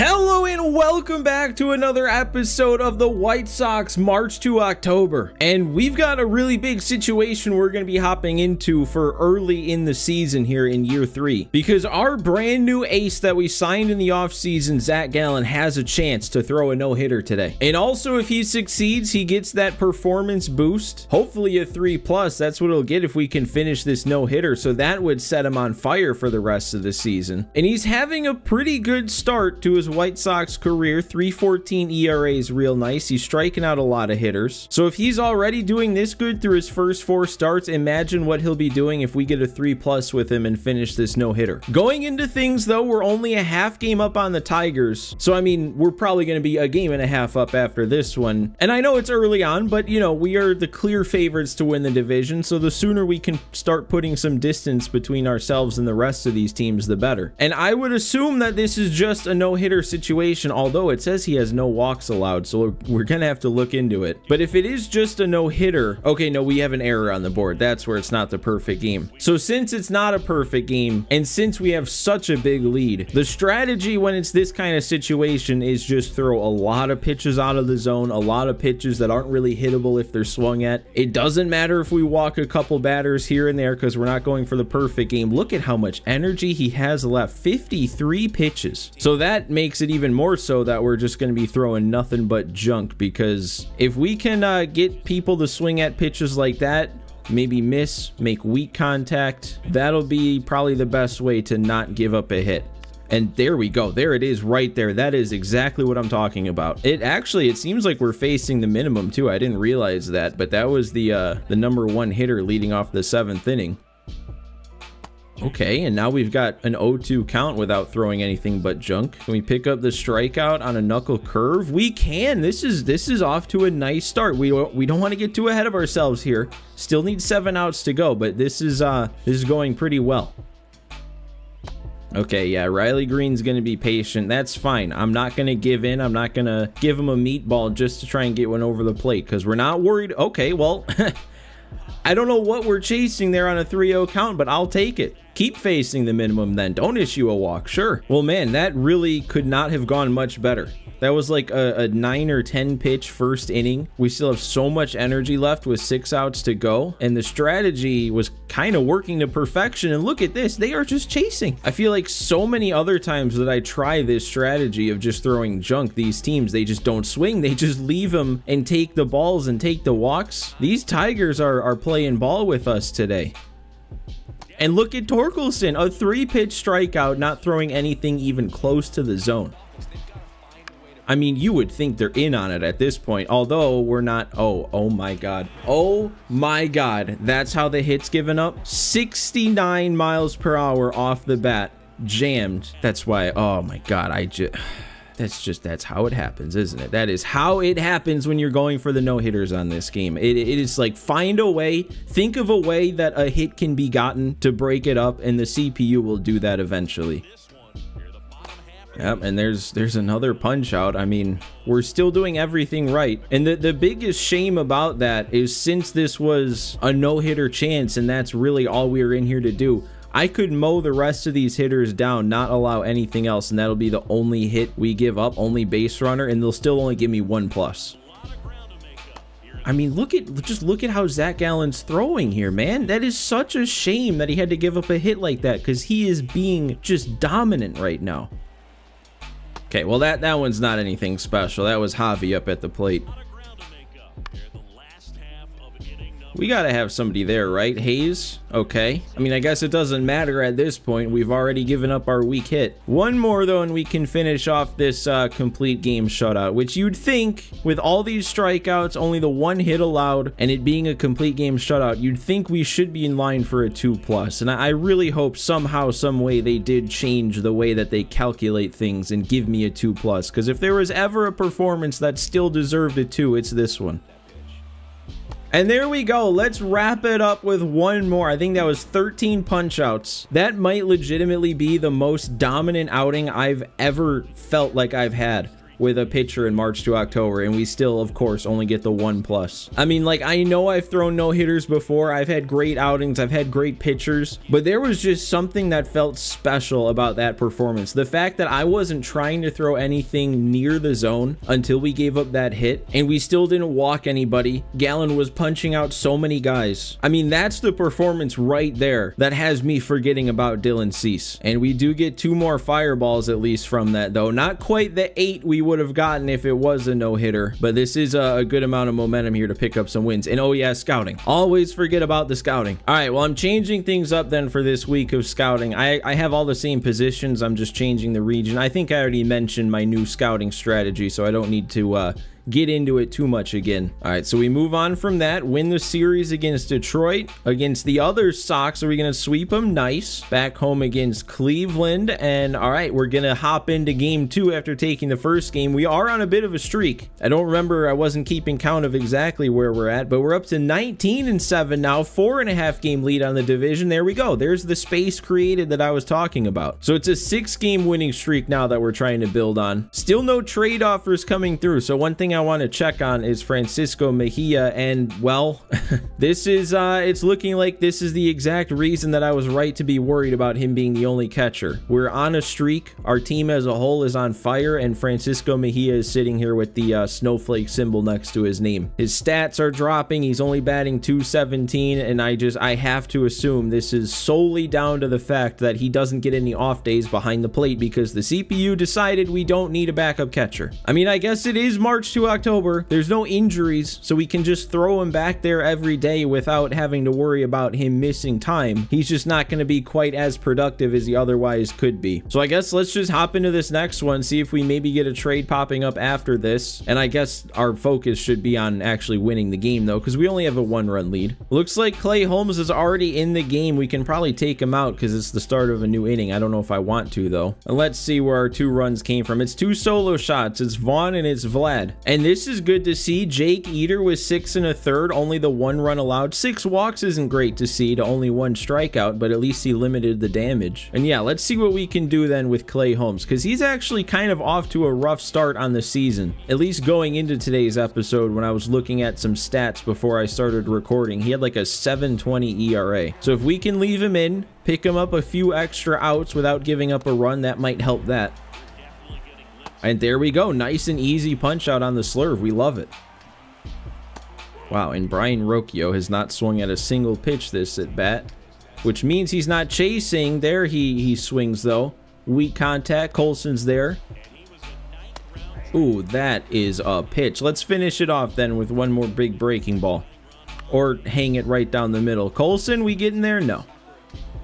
Hello and welcome back to another episode of the White Sox March to October. And we've got a really big situation we're going to be hopping into for early in the season here in year 3. Because our brand new ace that we signed in the offseason, Zach Gallen, has a chance to throw a no-hitter today. And also if he succeeds, he gets that performance boost. Hopefully a 3+. That's what he'll get if we can finish this no-hitter. So that would set him on fire for the rest of the season. And he's having a pretty good start to his White Sox career. 3.14 ERA is real nice. He's striking out a lot of hitters. So if he's already doing this good through his first 4 starts, imagine what he'll be doing if we get a 3+ with him and finish this no-hitter. Going into things though, we're only a half game up on the Tigers. So I mean, we're probably going to be a game and a half up after this one. And I know it's early on, but you know, we are the clear favorites to win the division. So the sooner we can start putting some distance between ourselves and the rest of these teams, the better. And I would assume that this is just a no-hitter situation, although it says he has no walks allowed, so we're gonna have to look into it. But if it is just a no-hitter, okay, no, we have an error on the board. That's where it's not the perfect game. So since it's not a perfect game, and since we have such a big lead, the strategy when it's this kind of situation is just throw a lot of pitches out of the zone, a lot of pitches that aren't really hittable if they're swung at. It doesn't matter if we walk a couple batters here and there because we're not going for the perfect game. Look at how much energy he has left. 53 pitches. So that makes it even more so that we're just going to be throwing nothing but junk, because if we can get people to swing at pitches like that, maybe miss, make weak contact, that'll be probably the best way to not give up a hit. And there we go. There it is right there. That is exactly what I'm talking about. It seems like we're facing the minimum too. I didn't realize that, but that was the #1 hitter leading off the 7th inning. Okay, and now we've got an 0-2 count without throwing anything but junk. Can we pick up the strikeout on a knuckle curve? We can. This is off to a nice start. We don't want to get too ahead of ourselves here. Still need 7 outs to go, but this is going pretty well. Okay, yeah, Riley Green's going to be patient. That's fine. I'm not going to give in. I'm not going to give him a meatball just to try and get one over the plate because we're not worried. Okay, well, I don't know what we're chasing there on a 3-0 count, but I'll take it. Keep facing the minimum then. Don't issue a walk. Sure. Well, man, that really could not have gone much better. That was like a 9 or 10 pitch first inning. We still have so much energy left with 6 outs to go. And the strategy was kind of working to perfection. And look at this. They are just chasing. I feel like so many other times that I try this strategy of just throwing junk, these teams, they just don't swing. They just leave them and take the balls and take the walks. These Tigers are playing ball with us today. And look at Torkelson, a 3-pitch strikeout, not throwing anything even close to the zone. I mean, you would think they're in on it at this point, although we're not. Oh my God. Oh my God. That's how the hit's given up. 69 miles per hour off the bat. Jammed. That's why. Oh my God. That's how it happens, isn't it? That is how it happens when you're going for the no-hitters on this game. It is like, find a way, think of a way that a hit can be gotten to break it up, and the CPU will do that eventually. Yep, and there's another punch out. I mean, we're still doing everything right. And the biggest shame about that is, since this was a no-hitter chance and that's really all we were in here to do, I could mow the rest of these hitters down, not allow anything else, and that'll be the only hit we give up, only base runner, and they'll still only give me 1+. I mean, just look at how Zach Gallen's throwing here, man. That is such a shame that he had to give up a hit like that, because he is being just dominant right now. Okay, well, that one's not anything special. That was Javi up at the plate. We gotta have somebody there, right? Hayes? Okay. I mean, I guess it doesn't matter at this point. We've already given up our weak hit. One more, though, and we can finish off this complete game shutout, which you'd think, with all these strikeouts, only the 1 hit allowed, and it being a complete game shutout, you'd think we should be in line for a 2+. And I really hope somehow, some way, they did change the way that they calculate things and give me a 2+. Because if there was ever a performance that still deserved a 2, it's this one. And there we go. Let's wrap it up with one more. I think that was 13 punch outs. That might legitimately be the most dominant outing I've ever felt like I've had. with a pitcher in March to October, and we still, of course, only get the 1+. I mean, like, I know I've thrown no-hitters before. I've had great outings. I've had great pitchers, but there was just something that felt special about that performance. The fact that I wasn't trying to throw anything near the zone until we gave up that hit, and we still didn't walk anybody. Gallen was punching out so many guys. I mean, that's the performance right there that has me forgetting about Dylan Cease. And we do get 2 more fireballs at least from that, though. Not quite the 8 we would have gotten if it was a no-hitter, but this is a good amount of momentum here to pick up some wins. And oh yeah, scouting. Always forget about the scouting. All right, well, I'm changing things up then for this week of scouting. I have all the same positions. I'm just changing the region. I think I already mentioned my new scouting strategy, so I don't need to get into it too much again. All right, so we move on from that. Win the series against Detroit. Against the other Sox, are we gonna sweep them? Nice. Back home against Cleveland. And all right, we're gonna hop into game 2 after taking the first game. We are on a bit of a streak. I don't remember, I wasn't keeping count of exactly where we're at, but we're up to 19-7 now, 4.5 game lead on the division. There we go. There's the space created that I was talking about. So it's a 6-game winning streak now that we're trying to build on. Still no trade offers coming through. So one thing I want to check on is Francisco Mejia, and well, this is it's looking like this is the exact reason that I was right to be worried about him being the only catcher. We're on a streak. Our team as a whole is on fire, and Francisco Mejia is sitting here with the snowflake symbol next to his name. His stats are dropping. He's only batting .217, and I have to assume this is solely down to the fact that he doesn't get any off days behind the plate because the CPU decided we don't need a backup catcher. I mean, I guess it is March to October. There's no injuries, so we can just throw him back there every day without having to worry about him missing time. He's just not going to be quite as productive as he otherwise could be. So I guess let's just hop into this next one, see if we maybe get a trade popping up after this. And I guess our focus should be on actually winning the game though, because we only have a 1-run lead. Looks like Clay Holmes is already in the game. We can probably take him out because it's the start of a new inning. I don't know if I want to though. And let's see where our 2 runs came from. It's 2 solo shots. It's Vaughn and it's Vlad. And this is good to see. Jake Eater was 6 1/3, only the 1 run allowed. 6 walks isn't great to see to only 1 strikeout, but at least he limited the damage. And yeah, let's see what we can do then with Clay Holmes, because he's actually kind of off to a rough start on the season. At least going into today's episode, when I was looking at some stats before I started recording, he had like a 7.20 ERA. So if we can leave him in, pick him up a few extra outs without giving up a run, that might help that. And there we go. Nice and easy punch out on the slurve. We love it. Wow, and Brian Rocchio has not swung at a single pitch this at bat, which means he's not chasing. There he swings though. Weak contact. Colson's there. Ooh, that is a pitch. Let's finish it off then with one more big breaking ball. Or hang it right down the middle. Colson, we getting there? No.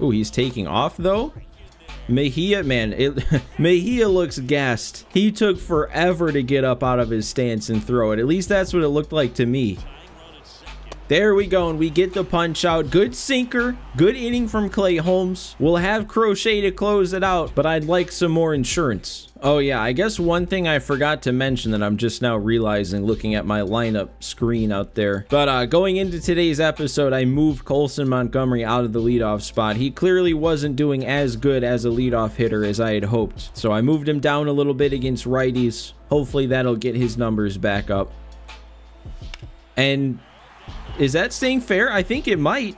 Ooh, he's taking off though. Mejia, man, Mejia looks gassed. He took forever to get up out of his stance and throw it. At least that's what it looked like to me. There we go, and we get the punch out. Good sinker, good inning from Clay Holmes. We'll have Crochet to close it out, but I'd like some more insurance. Oh yeah, I guess one thing I forgot to mention that I'm just now realizing looking at my lineup screen out there. But going into today's episode, I moved Colson Montgomery out of the leadoff spot. He clearly wasn't doing as good as a leadoff hitter as I had hoped. So I moved him down a little bit against righties. Hopefully that'll get his numbers back up. And is that staying fair? I think it might.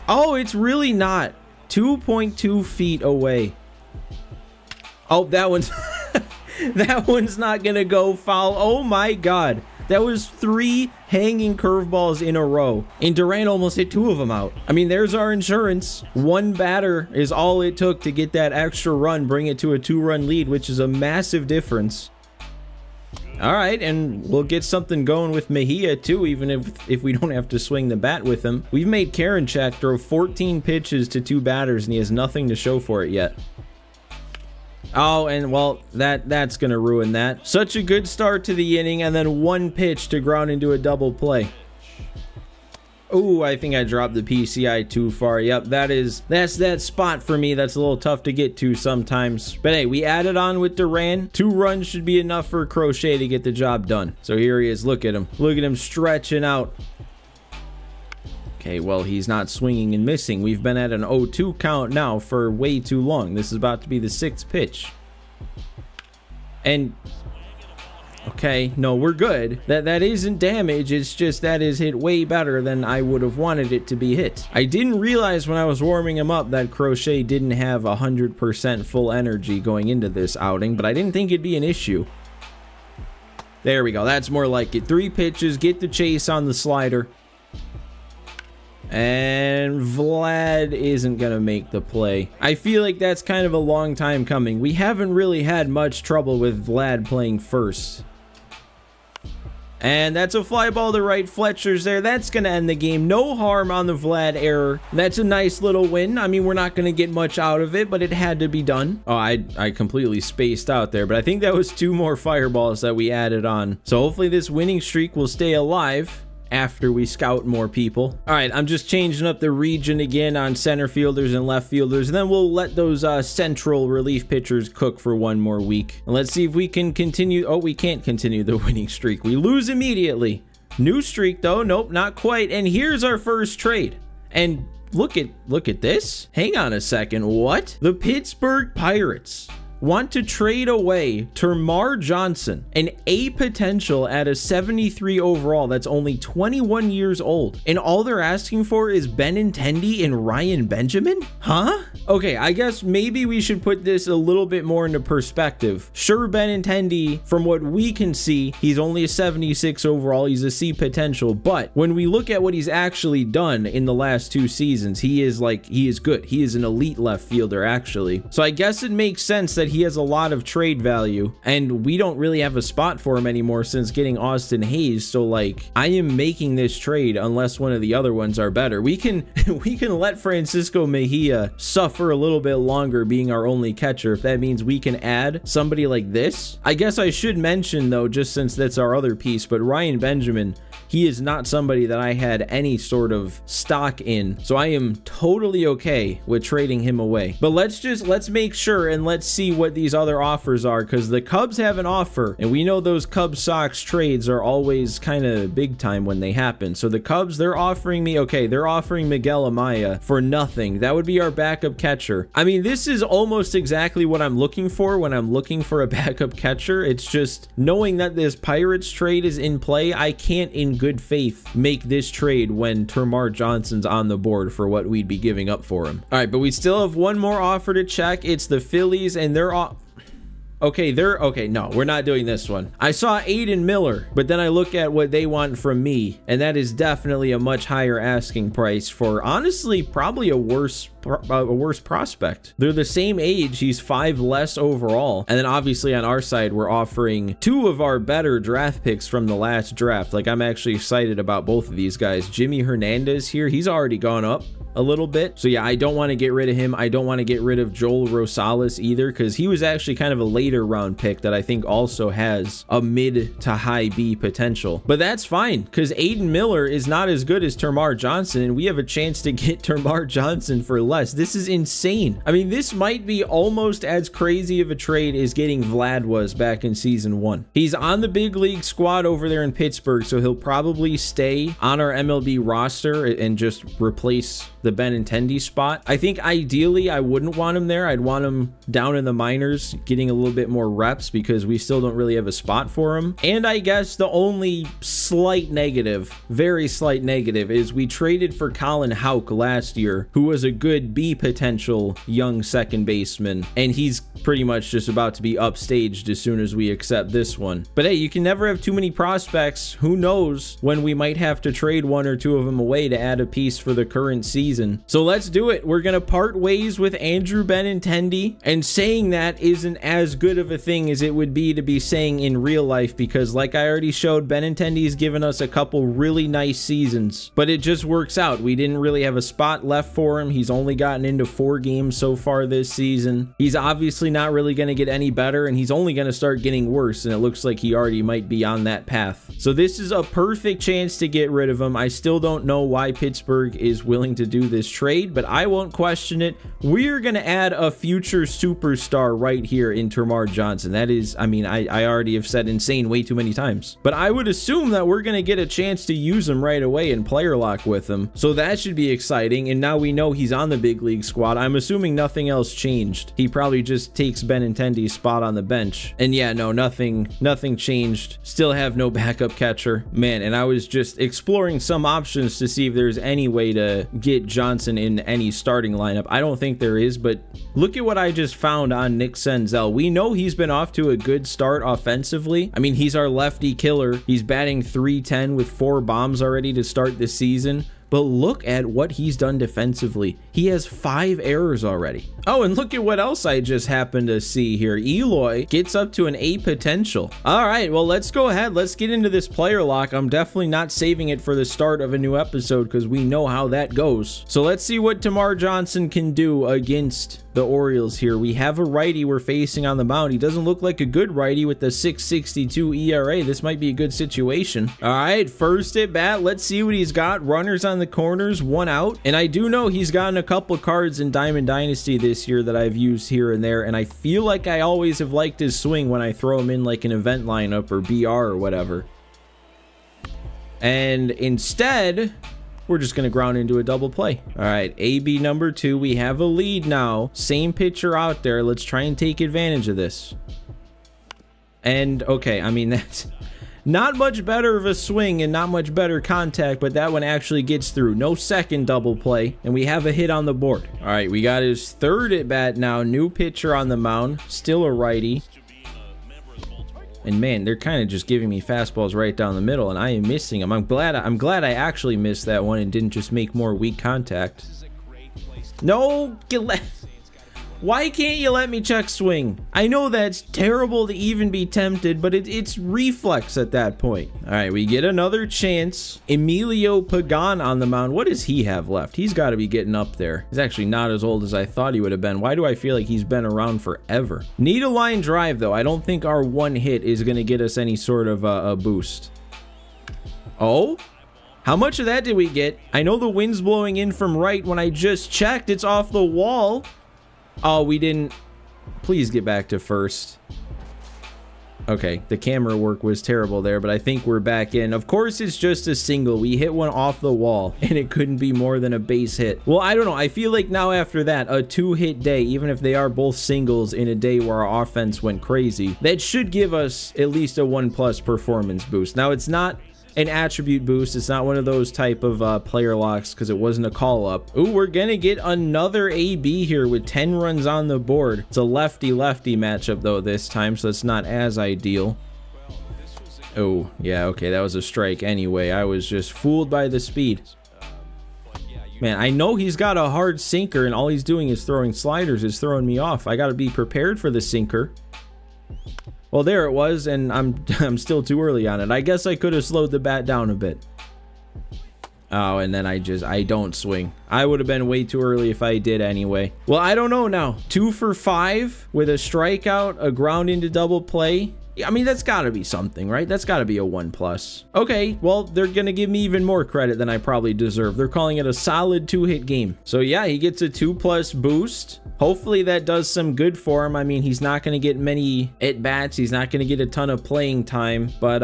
Oh, it's really not. 2.2 feet away. Oh, that one's that one's not gonna go foul. Oh my god, that was 3 hanging curveballs in a row, and Duran almost hit 2 of them out. I mean, there's our insurance. 1 batter is all it took to get that extra run, bring it to a 2-run lead, which is a massive difference. All right, and we'll get something going with Mejia too, even if we don't have to swing the bat with him. We've made Karinchak throw 14 pitches to 2 batters, and he has nothing to show for it yet. Oh, and well, that's gonna ruin that. Such a good start to the inning, and then 1 pitch to ground into a double play. Oh, I think I dropped the PCI too far. Yep, that's that spot for me that's a little tough to get to sometimes. But hey, we added on with Duran. 2 runs should be enough for Crochet to get the job done. So here he is. Look at him. Look at him stretching out. Okay, well, he's not swinging and missing. We've been at an 0-2 count now for way too long. This is about to be the 6th pitch. And Okay, no, we're good. That isn't damage. It's just that is hit way better than I would have wanted it to be hit. I didn't realize when I was warming him up that Crochet didn't have 100% full energy going into this outing, but I didn't think it'd be an issue. There we go. That's more like it. 3 pitches, get the chase on the slider. And Vlad isn't going to make the play. I feel like that's kind of a long time coming. We haven't really had much trouble with Vlad playing first. And that's a fly ball to right. Fletcher's there. That's going to end the game. No harm on the Vlad error. That's a nice little win. I mean, we're not going to get much out of it, but it had to be done. Oh, I completely spaced out there, but I think that was 2 more fireballs that we added on. So hopefully this winning streak will stay alive after we scout more people. All right, I'm just changing up the region again on center fielders and left fielders, and then we'll let those central relief pitchers cook for 1 more week. And let's see if we can continue. Oh, we can't continue the winning streak. We lose immediately. New streak though. Nope, not quite. And here's our first trade. And look at this. Hang on a second. What? The Pittsburgh Pirates want to trade away Termarr Johnson, an A potential at a 73 overall that's only 21 years old. And all they're asking for is Benintendi and Ryan Benjamin? Huh? Okay, I guess maybe we should put this a little bit more into perspective. Sure, Benintendi, from what we can see, he's only a 76 overall. He's a C potential. But when we look at what he's actually done in the last 2 seasons, he is good. He is an elite left fielder, actually. So I guess it makes sense that he has a lot of trade value, and we don't really have a spot for him anymore since getting Austin Hayes. So like, I am making this trade unless one of the other ones are better. We can let Francisco Mejia suffer a little bit longer being our only catcher if that means we can add somebody like this. I guess I should mention though, just since that's our other piece, but Ryan Benjamin, he is not somebody that I had any sort of stock in. So I am totally okay with trading him away. But let's make sure and let's see what these other offers are, because the Cubs have an offer, and we know those Cubs Sox trades are always kind of big time when they happen. So the Cubs, they're offering me, okay, they're offering Miguel Amaya for nothing. That would be our backup catcher. I mean, this is almost exactly what I'm looking for when I'm looking for a backup catcher. It's just knowing that this Pirates trade is in play, I can't in good faith make this trade when Termarr Johnson's on the board for what we'd be giving up for him. All right, but we still have one more offer to check. It's the Phillies, and they're okay, no, we're not doing this one. I saw Aiden Miller, but then I look at what they want from me, and that is definitely a much higher asking price for, honestly, probably a worse prospect. They're the same age. He's 5 less overall. And then obviously on our side, we're offering 2 of our better draft picks from the last draft. Like, I'm actually excited about both of these guys. Jimmy Hernandez here, he's already gone up a little bit. So yeah, I don't want to get rid of him. I don't want to get rid of Joel Rosales either, because he was actually kind of a later round pick that I think also has a mid to high B potential. But that's fine, because Aiden Miller is not as good as Termarr Johnson, and we have a chance to get Termarr Johnson for less. This is insane. I mean, this might be almost as crazy of a trade as getting Vlad was back in season 1. He's on the big league squad over there in Pittsburgh, so he'll probably stay on our MLB roster and just replace the Benintendi spot. I think ideally I wouldn't want him there. I'd want him down in the minors getting a little bit more reps, because we still don't really have a spot for him. And I guess the only slight negative, very slight negative, is we traded for Colin Houck last year, who was a good B potential young second baseman, and he's pretty much just about to be upstaged as soon as we accept this one. But hey, you can never have too many prospects. Who knows when we might have to trade 1 or 2 of them away to add a piece for the current season. So let's do it. We're gonna part ways with Andrew Benintendi, and saying that isn't as good of a thing as it would be to be saying in real life, because like I already showed, Benintendi's given us a couple really nice seasons, but it just works out. We didn't really have a spot left for him. He's only gotten into 4 games so far this season. He's obviously not really going to get any better, and he's only going to start getting worse, and it looks like he already might be on that path. So this is a perfect chance to get rid of him. I still don't know why Pittsburgh is willing to do do this trade, but I won't question it. We're going to add a future superstar right here in Termarr Johnson. That is, I mean, I already have said insane way too many times, but I would assume that we're going to get a chance to use him right away and player lock with him. So that should be exciting. And now we know he's on the big league squad. I'm assuming nothing else changed. He probably just takes Benintendi's spot on the bench. And yeah, no, nothing changed. Still have no backup catcher, man. And I was just exploring some options to see if there's any way to get Johnson in any starting lineup. I don't think there is, but look at what I just found on Nick Senzel. We know he's been off to a good start offensively. I mean, he's our lefty killer. He's batting .310 with 4 bombs already to start the season. But look at what he's done defensively. He has 5 errors already. Oh, and look at what else I just happened to see here. Eloy gets up to an A potential. All right, well, let's go ahead. Let's get into this player lock. I'm definitely not saving it for the start of a new episode because we know how that goes. So let's see what Termarr Johnson can do against the Orioles here. We have a righty we're facing on the mound. He doesn't look like a good righty with the 6.62 ERA. This might be a good situation. All right, first at bat. Let's see what he's got. Runners on the corners, 1 out. And I do know he's gotten a couple cards in Diamond Dynasty this year that I've used here and there. And I feel like I always have liked his swing when I throw him in like an event lineup or BR or whatever. And instead, we're just going to ground into a double play. All right, AB number 2. We have a lead now. Same pitcher out there. Let's try and take advantage of this. And okay, I mean, that's not much better of a swing and not much better contact, but that one actually gets through. No second double play, and we have a hit on the board. All right, we got his 3rd at bat now. New pitcher on the mound. Still a righty. And man, they're kind of just giving me fastballs right down the middle, and I am missing them. I'm glad I actually missed that one and didn't just make more weak contact. No, why can't you let me check swing? I know that's terrible to even be tempted, but it's reflex at that point. All right, we get another chance. Emilio Pagan on the mound. What does he have left? He's got to be getting up there. He's actually not as old as I thought he would have been. Why do I feel like he's been around forever? Need a line drive, though. I don't think our 1 hit is going to get us any sort of a boost. Oh? How much of that did we get? I know the wind's blowing in from right. When I just checked, it's off the wall. Oh, we didn't. Please get back to first. Okay, the camera work was terrible there, but I think we're back in. Of course, it's just a single. We hit one off the wall, and it couldn't be more than a base hit. Well, I don't know. I feel like now after that, a 2-hit day, even if they are both singles in a day where our offense went crazy, that should give us at least a 1+ performance boost. Now, it's not an attribute boost. It's not one of those type of player locks because it wasn't a call up. Ooh, we're gonna get another AB here with 10 runs on the board. It's a lefty-lefty matchup though this time, so it's not as ideal. Oh, yeah, okay, that was a strike anyway. I was just fooled by the speed. Man, I know he's got a hard sinker and all he's doing is throwing sliders. Is throwing me off. I gotta be prepared for the sinker. Well, there it was, and I'm still too early on it. I guess I could have slowed the bat down a bit. Oh, and then I don't swing. I would have been way too early if I did anyway. Well, I don't know now. 2 for 5 with a strikeout, a ground into double play. I mean, that's got to be something, right? That's got to be a 1+. Okay, well, they're going to give me even more credit than I probably deserve. They're calling it a solid 2-hit game. So yeah, he gets a 2+ boost. Hopefully that does some good for him. I mean, he's not going to get many at-bats. He's not going to get a ton of playing time. But,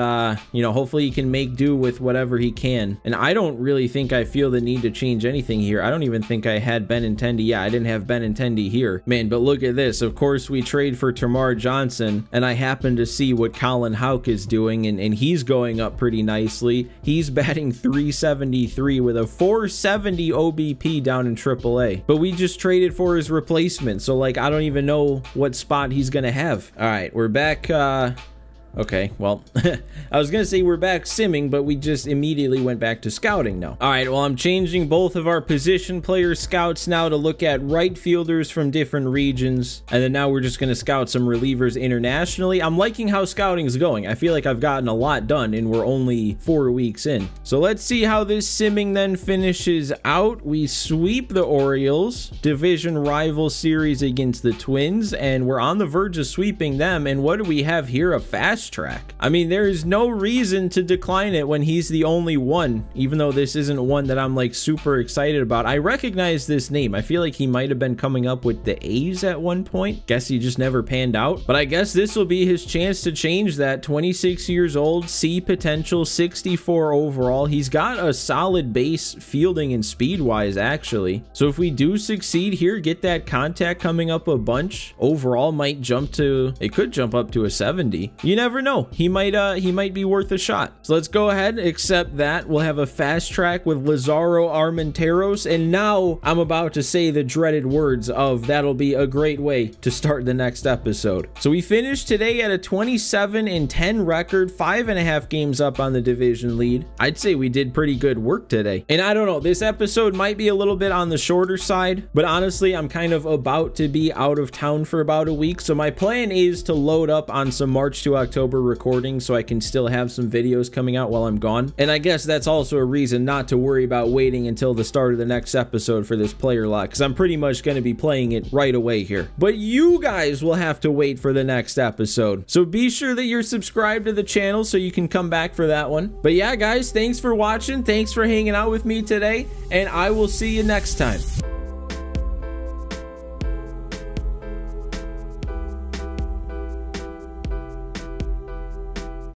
you know, hopefully he can make do with whatever he can. And I don't really think I feel the need to change anything here. I don't even think I had Benintendi. Yeah, I didn't have Benintendi here. Man, but look at this. Of course, we trade for Termarr Johnson, and I happen to see what Colin Houck is doing, and he's going up pretty nicely. He's batting .373 with a .470 OBP down in AAA. But we just traded for his replacement, so like I don't even know what spot he's gonna have. All right, we're back. Okay, well, I was gonna say we're back simming, but we just immediately went back to scouting now. All right, well, I'm changing both of our position player scouts now to look at right fielders from different regions, and then now we're just gonna scout some relievers internationally. I'm liking how scouting is going. I feel like I've gotten a lot done, and we're only 4 weeks in. So let's see how this simming then finishes out. We sweep the Orioles, division rival series against the Twins, and we're on the verge of sweeping them. And what do we have here? A fast fast track. I mean, there is no reason to decline it when he's the only one, even though this isn't one that I'm like super excited about. I recognize this name. I feel like he might have been coming up with the A's at one point. Guess he just never panned out, but I guess this will be his chance to change that. 26 years old, C potential, 64 overall. He's got a solid base fielding and speed wise, actually. So if we do succeed here, get that contact coming up a bunch, overall might jump to, it could jump up to a 70. You never know. He might be worth a shot. So let's go ahead, accept that. We'll have a fast track with Lazaro Armenteros. And now I'm about to say the dreaded words of that'll be a great way to start the next episode. So we finished today at a 27-10 record, 5.5 games up on the division lead. I'd say we did pretty good work today. And I don't know, this episode might be a little bit on the shorter side, but honestly, I'm kind of about to be out of town for about a week. So my plan is to load up on some March to October recordings so I can still have some videos coming out while I'm gone. And I guess that's also a reason not to worry about waiting until the start of the next episode for this player lot, because I'm pretty much going to be playing it right away here. But you guys will have to wait for the next episode. So be sure that you're subscribed to the channel so you can come back for that one. But yeah, guys, thanks for watching. Thanks for hanging out with me today, and I will see you next time.